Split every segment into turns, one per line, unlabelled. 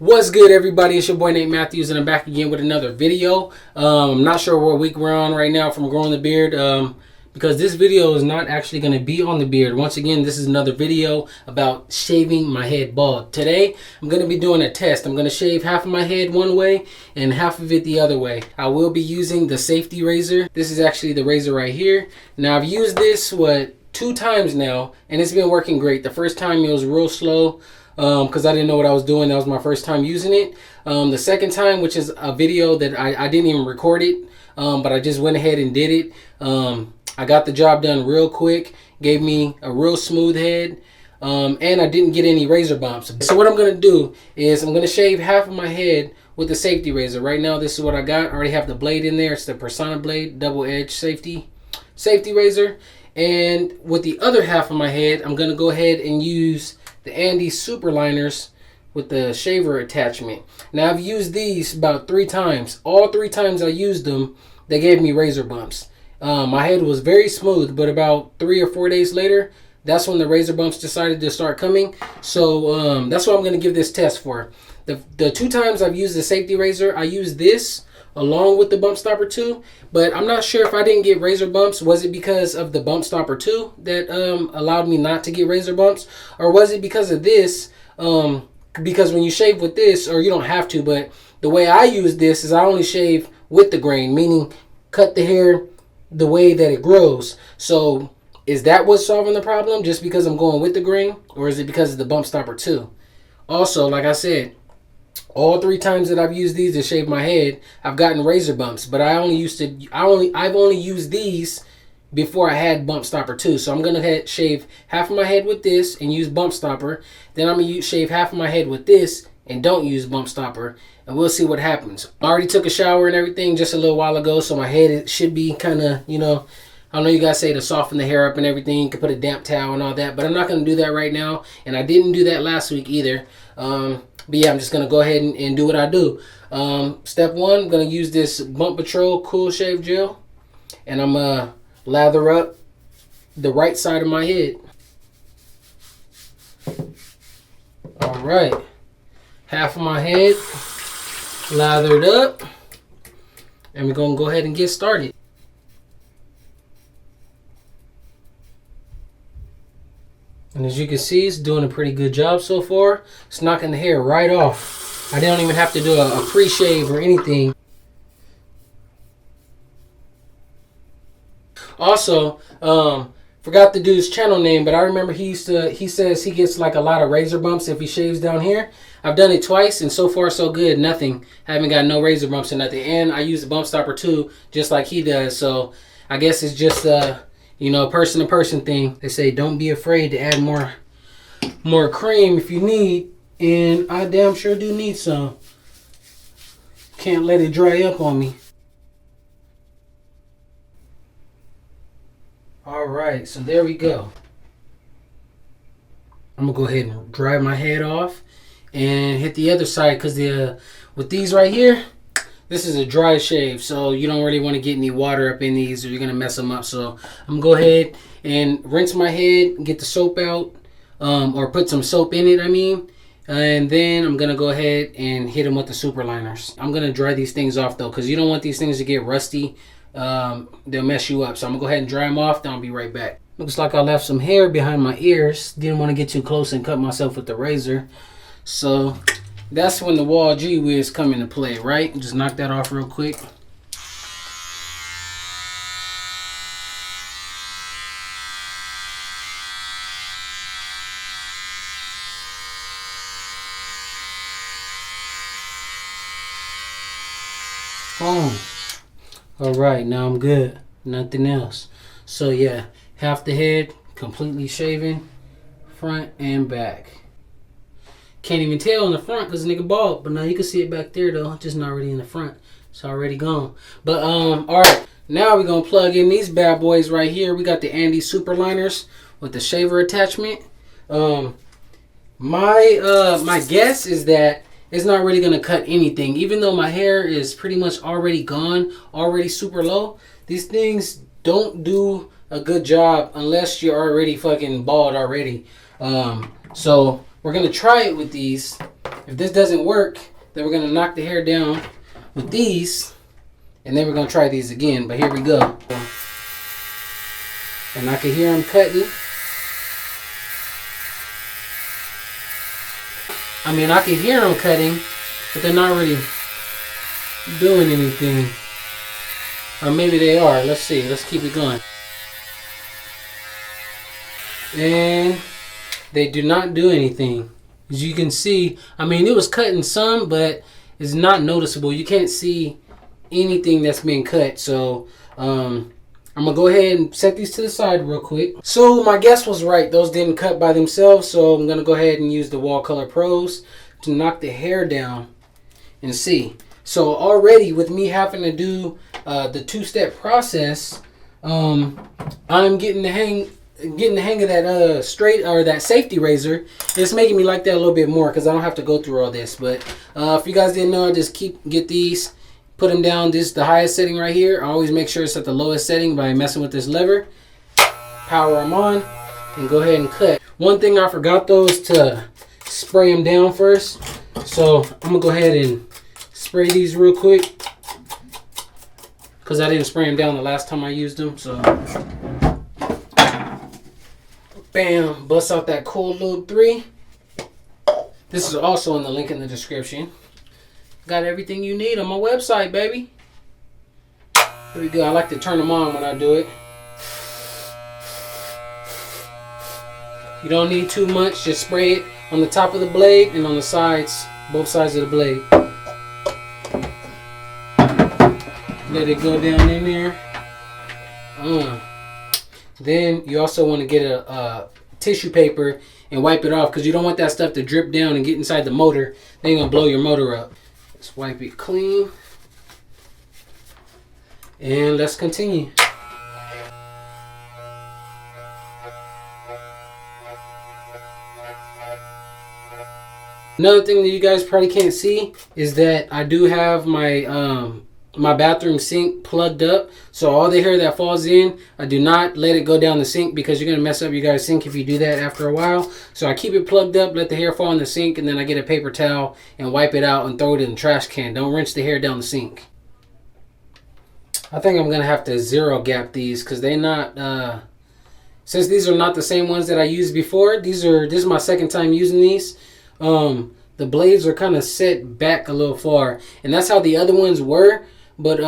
What's good, everybody? It's your boy Nate Matthews, and I'm back again with another video. I'm not sure what week we're on right now from growing the beard, because this video is not actually going to be on the beard. Once again, this is another video about shaving my head bald. Today, I'm going to be doing a test. I'm going to shave half of my head one way and half of it the other way. I will be using the safety razor. This is actually the razor right here. Now, I've used this, 2 times now, and it's been working great. The first time it was real slow, because I didn't know what I was doing. That was my first time using it. The second time, which is a video that I didn't even record it, but I just went ahead and did it. I got the job done real quick, gave me a real smooth head, and I didn't get any razor bumps. So what I'm going to do is I'm going to shave half of my head with the safety razor. Right now, this is what I got. I already have the blade in there. It's the Personna Blade double-edged safety razor. And with the other half of my head, I'm going to go ahead and use the Andis Superliners with the shaver attachment. Now, I've used these about 3 times. All 3 times I used them, they gave me razor bumps. My head was very smooth, but about 3 or 4 days later, that's when the razor bumps decided to start coming. So that's what I'm going to give this test for. The 2 times I've used the safety razor, I used this along with the bump stopper 2, but I'm not sure if I didn't get razor bumps. Was it because of the bump stopper 2 that allowed me not to get razor bumps, or was it because of this? Because when you shave with this, or you don't have to, but the way I use this is I only shave with the grain, meaning cut the hair the way that it grows. So is that what's solving the problem, just because I'm going with the grain, or is it because of the bump stopper 2? Also, like I said, all 3 times that I've used these to shave my head, I've gotten razor bumps, but I've only used these before I had bump stopper 2. So I'm gonna shave half of my head with this and use bump stopper. Then I'm gonna shave half of my head with this and don't use bump stopper, and we'll see what happens. I already took a shower and everything just a little while ago, so my head, it should be kind of, I know you guys say to soften the hair up and everything, you can put a damp towel and all that, but I'm not going to do that right now, and I didn't do that last week either. But yeah, I'm just going to go ahead and do what I do. Step 1, I'm going to use this Bump Patrol Cool Shave Gel, and I'm going to lather up the right side of my head. All right. Half of my head lathered up, and we're going to go ahead and get started. And as you can see, it's doing a pretty good job so far. It's knocking the hair right off. I don't even have to do a pre-shave or anything. Also, forgot the dude's channel name, but I remember he says he gets like a lot of razor bumps if he shaves down here. I've done it twice, and so far so good. Nothing. Haven't got no razor bumps or nothing. And I use the bump stopper too, just like he does. So I guess it's just person to person thing. They say don't be afraid to add more cream if you need, and I damn sure do need some. Can't let it dry up on me. All right, so there we go. I'm gonna go ahead and dry my head off and hit the other side, because with these right here, this is a dry shave, so you don't really want to get any water up in these, or you're going to mess them up. So I'm going to go ahead and rinse my head, get the soap out, or put some soap in it, and then I'm going to go ahead and hit them with the Superliners. I'm going to dry these things off, though, because you don't want these things to get rusty. They'll mess you up. So I'm going to go ahead and dry them off, then I'll be right back. Looks like I left some hair behind my ears. Didn't want to get too close and cut myself with the razor. So that's when the Wahl Whiz come into play, right? Just knock that off real quick. Boom. All right, now I'm good. Nothing else. So yeah, half the head completely shaven, front and back. Can't even tell in the front because the nigga bald, but now you can see it back there though, just not really in the front. It's already gone. But all right, now we're gonna plug in these bad boys right here. We got the Andis Superliners with the shaver attachment. My guess is that it's not really gonna cut anything, even though my hair is pretty much already gone, already super low. These things don't do a good job unless you're already fucking bald already. So we're gonna try it with these If this doesn't work, then we're gonna knock the hair down with these, and then we're gonna try these again. But here we go. And I can hear them cutting. I mean, I can hear them cutting, but they're not really doing anything. Or maybe they are. Let's see. Let's keep it going. And they do not do anything. As you can see, I mean, it was cutting some, but it's not noticeable. You can't see anything that's being cut. So I'm gonna go ahead and set these to the side real quick. So my guess was right. Those didn't cut by themselves. So I'm gonna go ahead and use the Wahl Color Pros to knock the hair down and see. So already with me having to do the two-step process, I'm getting the hang of that straight or that safety razor. It's making me like that a little bit more because I don't have to go through all this. But if you guys didn't know, just get these, put them down. This is the highest setting right here. I always make sure it's at the lowest setting by messing with this lever. Power them on and go ahead and cut. One thing I forgot though is to spray them down first. So I'm gonna go ahead and spray these real quick because I didn't spray them down the last time I used them. So bam, bust out that Kool Lube 3. This is also in the link in the description. Got everything you need on my website, baby. Here we go. I like to turn them on when I do it. You don't need too much. Just spray it on the top of the blade and on the sides, both sides of the blade. Let it go down in there. Then you also want to get a tissue paper and wipe it off because you don't want that stuff to drip down and get inside the motor. Then you're going to blow your motor up. Let's wipe it clean. And let's continue. Another thing that you guys probably can't see is that I do have my my bathroom sink plugged up. So all the hair that falls in, I do not let it go down the sink because you're going to mess up your guys' sink if you do that after a while. So I keep it plugged up, let the hair fall in the sink, and then I get a paper towel and wipe it out and throw it in the trash can. Don't rinse the hair down the sink. I think I'm going to have to zero gap these because they're not, since these are not the same ones that I used before, this is my second time using these. The blades are kind of set back a little far, and that's how the other ones were. But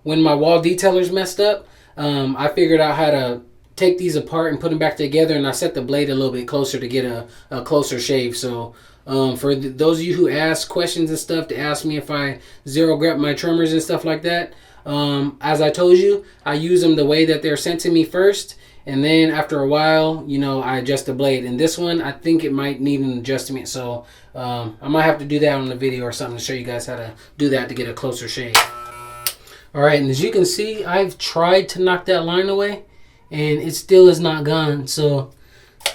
when my Wahl detailers messed up, I figured out how to take these apart and put them back together, and I set the blade a little bit closer to get a closer shave. So for those of you who ask questions and stuff, to ask me if I zero grab my trimmers and stuff like that, as I told you, I use them the way that they're sent to me first, and then after a while, you know, I adjust the blade. And this one, I think it might need an adjustment, so I might have to do that on the video or something to show you guys how to do that to get a closer shave. Alright, and as you can see, I've tried to knock that line away, and it still is not gone. So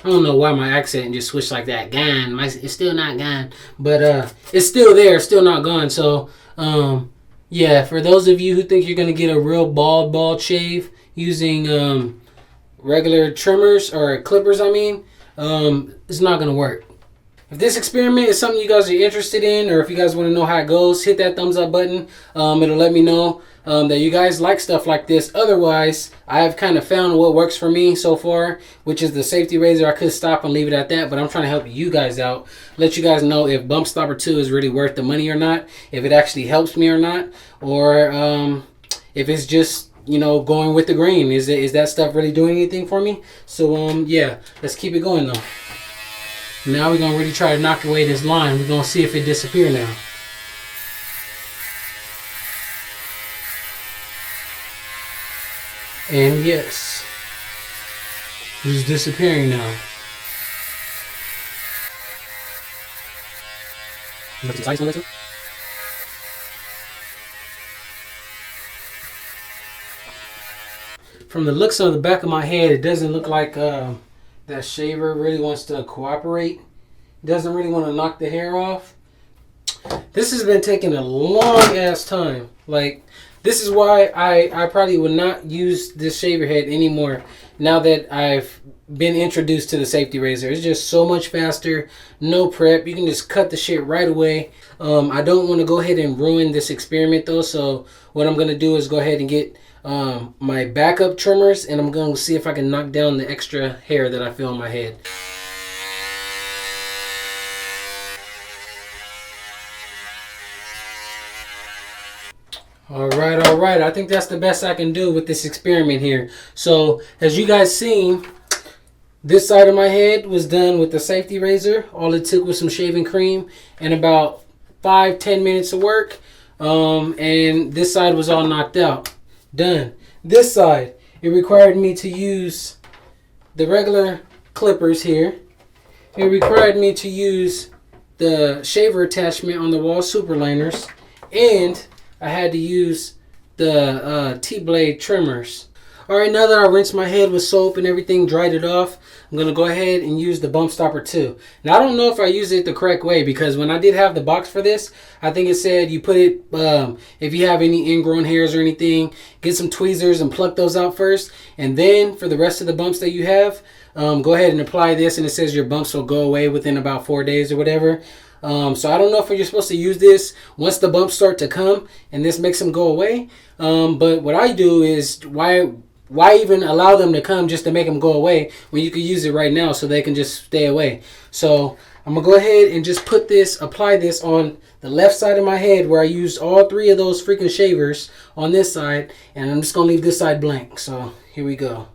I don't know why my accent just switched like that. Gone. It's still not gone. But it's still there, still not gone. So yeah, for those of you who think you're going to get a real bald shave using regular trimmers or clippers, I mean, it's not going to work. If this experiment is something you guys are interested in, or if you guys want to know how it goes, hit that thumbs up button. It'll let me know that you guys like stuff like this. Otherwise, I have kind of found what works for me so far, which is the safety razor. I could stop and leave it at that, but I'm trying to help you guys out. Let you guys know if Bump Stopper 2 is really worth the money or not, if it actually helps me or not, or if it's just, you know, going with the grain. Is that stuff really doing anything for me? So yeah, let's keep it going though. Now we're going to really try to knock away this line. We're going to see if it disappears now. And yes, it's disappearing now. From the looks of the back of my head, it doesn't look like that shaver really wants to cooperate. Doesn't really want to knock the hair off. This has been taking a long ass time. Like, this is why I probably would not use this shaver head anymore now that I've been introduced to the safety razor. It's just so much faster, no prep. You can just cut the shit right away. I don't want to go ahead and ruin this experiment though, so what I'm going to do is go ahead and get my backup trimmers, and I'm going to see if I can knock down the extra hair that I feel on my head. All right. I think that's the best I can do with this experiment here. So as you guys seen, this side of my head was done with the safety razor. All it took was some shaving cream and about 5-10 minutes of work. And this side was all knocked out. Done. This side, it required me to use the regular clippers here. It required me to use the shaver attachment on the Wahl Superliners, and I had to use the T-blade trimmers. Alright, now that I rinsed my head with soap and everything, dried it off, I'm going to go ahead and use the bump stopper too. Now, I don't know if I use it the correct way, because when I did have the box for this, I think it said you put it, if you have any ingrown hairs or anything, get some tweezers and pluck those out first. And then for the rest of the bumps that you have, go ahead and apply this, and it says your bumps will go away within about 4 days or whatever. So I don't know if you're supposed to use this once the bumps start to come and this makes them go away. But what I do is, why even allow them to come just to make them go away when you can use it right now so they can just stay away? So I'm going to go ahead and just apply this on the left side of my head where I used all 3 of those freaking shavers on this side. And I'm just going to leave this side blank. So here we go.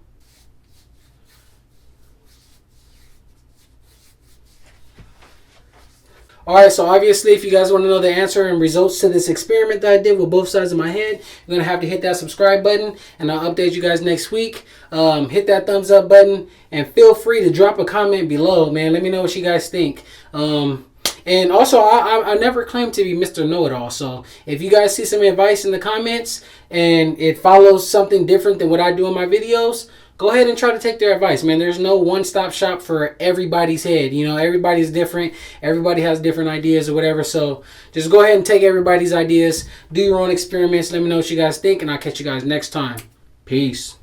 Alright, so obviously if you guys want to know the answer and results to this experiment that I did with both sides of my head, you're going to have to hit that subscribe button, and I'll update you guys next week. Hit that thumbs up button, and feel free to drop a comment below, man. Let me know what you guys think. And also, I never claim to be Mr. Know-It-All, so if you guys see some advice in the comments and it follows something different than what I do in my videos, go ahead and try to take their advice, man. There's no one-stop shop for everybody's head. You know, everybody's different. Everybody has different ideas or whatever. So just go ahead and take everybody's ideas. Do your own experiments. Let me know what you guys think, and I'll catch you guys next time. Peace.